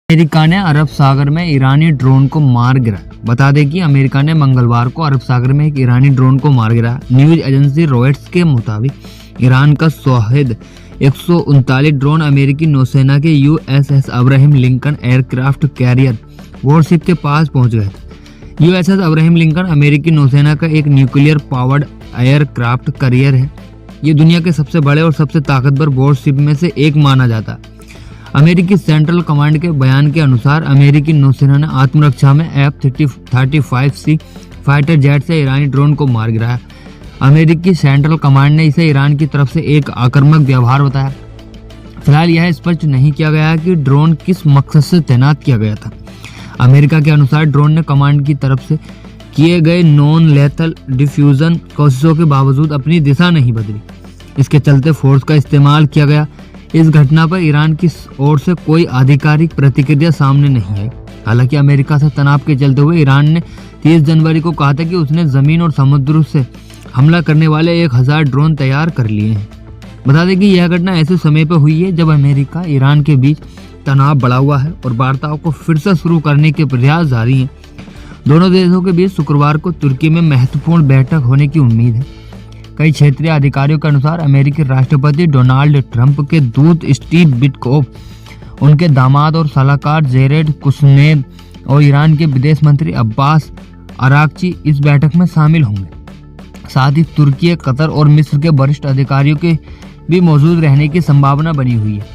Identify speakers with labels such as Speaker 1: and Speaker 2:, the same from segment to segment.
Speaker 1: America ने अरब सागर में ईरानी drone को मार गिराया। बता दें कि अमेरिका ने मंगलवार को अरब सागर में एक ईरानी ड्रोन को मार गिराया। न्यूज एजेंसी रॉयटर्स के मुताबिक ईरान का शाहिद 139 ड्रोन अमेरिकी नौसेना के USS Abraham Lincoln aircraft carrier worship के पास पहुंच गए थे। यूएसएस अब्राहम लिंकन अमेरिकी नौसेना का एक न्यूक्लियर पावर्ड एयरक्राफ्ट कैरियर है। ये दुनिया के सबसे बड़े और सबसे ताकतवर वॉरशिप में से एक माना जाता है। अमेरिकी सेंट्रल कमांड के बयान के अनुसार अमेरिकी नौसेना ने आत्मरक्षा में F-35C फाइटर जेट से ईरानी ड्रोन को मार गिराया। अमेरिकी सेंट्रल कमांड ने इसे ईरान की तरफ से एक आक्रामक व्यवहार बताया। फिलहाल यह स्पष्ट नहीं किया गया कि ड्रोन किस मकसद से तैनात किया गया था। अमेरिका के अनुसार ड्रोन ने कमांड की तरफ से किए गए नॉन लेथल डिफ्यूजन कोशिशों के बावजूद अपनी दिशा नहीं बदली। इसके चलते फोर्स का इस्तेमाल किया गया। इस घटना पर ईरान की ओर से कोई आधिकारिक प्रतिक्रिया सामने नहीं है। हालांकि अमेरिका से तनाव के चलते हुए ईरान ने 30 जनवरी को कहा था कि उसने जमीन और समुद्र से हमला करने वाले 1000 ड्रोन तैयार कर लिए हैं। बता दें कि यह घटना ऐसे समय पर हुई है जब अमेरिका ईरान के बीच तनाव बढ़ा हुआ है और वार्ताओं को फिर से शुरू करने के प्रयास जारी हैं। दोनों देशों के बीच शुक्रवार को तुर्की में महत्वपूर्ण बैठक होने की उम्मीद है। कई क्षेत्रीय अधिकारियों के अनुसार अमेरिकी राष्ट्रपति डोनाल्ड ट्रंप के दूत स्टीव विटकोफ, उनके दामाद और सलाहकार जेरेड कुशनेर और ईरान के विदेश मंत्री अब्बास अरागची इस बैठक में शामिल होंगे। साथ ही तुर्की, कतर और मिस्र के वरिष्ठ अधिकारियों के भी मौजूद रहने की संभावना बनी हुई है।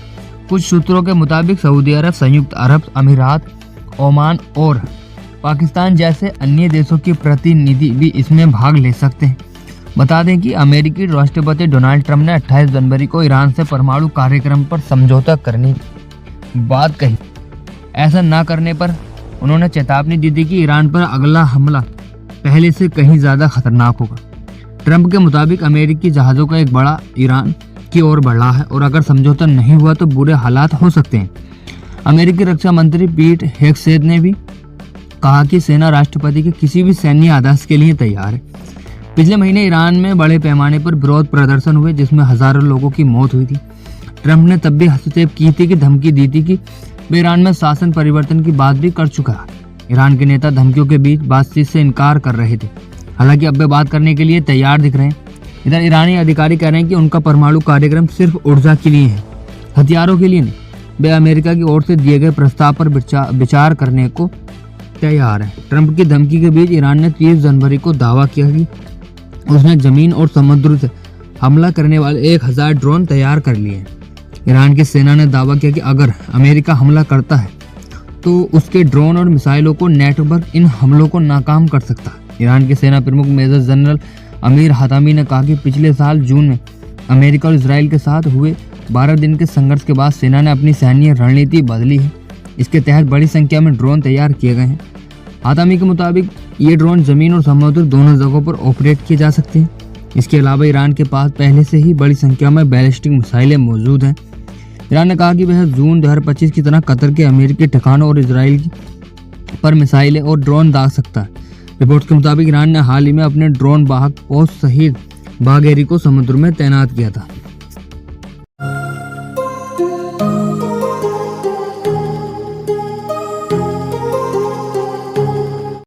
Speaker 1: कुछ सूत्रों के मुताबिक सऊदी अरब, संयुक्त अरब अमीरात, ओमान और पाकिस्तान जैसे अन्य देशों के प्रतिनिधि भी इसमें भाग ले सकते हैं। बता दें कि अमेरिकी राष्ट्रपति डोनाल्ड ट्रंप ने 28 जनवरी को ईरान से परमाणु कार्यक्रम पर समझौता करने की बात कही। ऐसा न करने पर उन्होंने चेतावनी दी थी कि ईरान पर अगला हमला पहले से कहीं ज़्यादा खतरनाक होगा। ट्रंप के मुताबिक अमेरिकी जहाज़ों का एक बड़ा ईरान की ओर बढ़ रहा है और अगर समझौता नहीं हुआ तो बुरे हालात हो सकते हैं। अमेरिकी रक्षा मंत्री पीट हेग्सेथ ने भी कहा कि सेना राष्ट्रपति के किसी भी सैन्य आदेश के लिए तैयार है। पिछले महीने ईरान में बड़े पैमाने पर विरोध प्रदर्शन हुए जिसमें हजारों लोगों की मौत हुई थी। ट्रंप ने तब भी हस्तक्षेप की थी कि धमकी दी थी कि वे ईरान में शासन परिवर्तन की बात भी कर चुका है। ईरान के नेता धमकियों के बीच बातचीत से इनकार कर रहे थे। हालांकि अब वे बात करने के लिए तैयार दिख रहे हैं। इधर ईरानी अधिकारी कह रहे हैं कि उनका परमाणु कार्यक्रम सिर्फ ऊर्जा के लिए है, हथियारों के लिए नहीं। वे अमेरिका की ओर से दिए गए प्रस्ताव पर विचार करने को तैयार है। ट्रंप की धमकी के बीच ईरान ने 30 जनवरी को दावा किया कि उसने जमीन और समुद्र से हमला करने वाले 1000 ड्रोन तैयार कर लिए हैं। ईरान की सेना ने दावा किया कि अगर अमेरिका हमला करता है तो उसके ड्रोन और मिसाइलों को नेटवर्क इन हमलों को नाकाम कर सकता है। ईरान के सेना प्रमुख मेजर जनरल अमीर हातामी ने कहा कि पिछले साल जून में अमेरिका और इजराइल के साथ हुए 12 दिन के संघर्ष के बाद सेना ने अपनी सैन्य रणनीति बदली है। इसके तहत बड़ी संख्या में ड्रोन तैयार किए गए हैं। हातामी के मुताबिक ये ड्रोन जमीन और समुद्र दोनों जगहों पर ऑपरेट किए जा सकते हैं। इसके अलावा ईरान के पास पहले से ही बड़ी संख्या में बैलिस्टिक मिसाइलें मौजूद हैं। ईरान ने कहा कि वह जून 2025 की तरह कतर के अमेरिकी ठिकानों और इजराइल पर मिसाइलें और ड्रोन दाग सकता है। रिपोर्ट के मुताबिक ईरान ने हाल ही में अपने ड्रोन वाहक पोस्ट शहीद बाघेरी को समुद्र में तैनात किया था।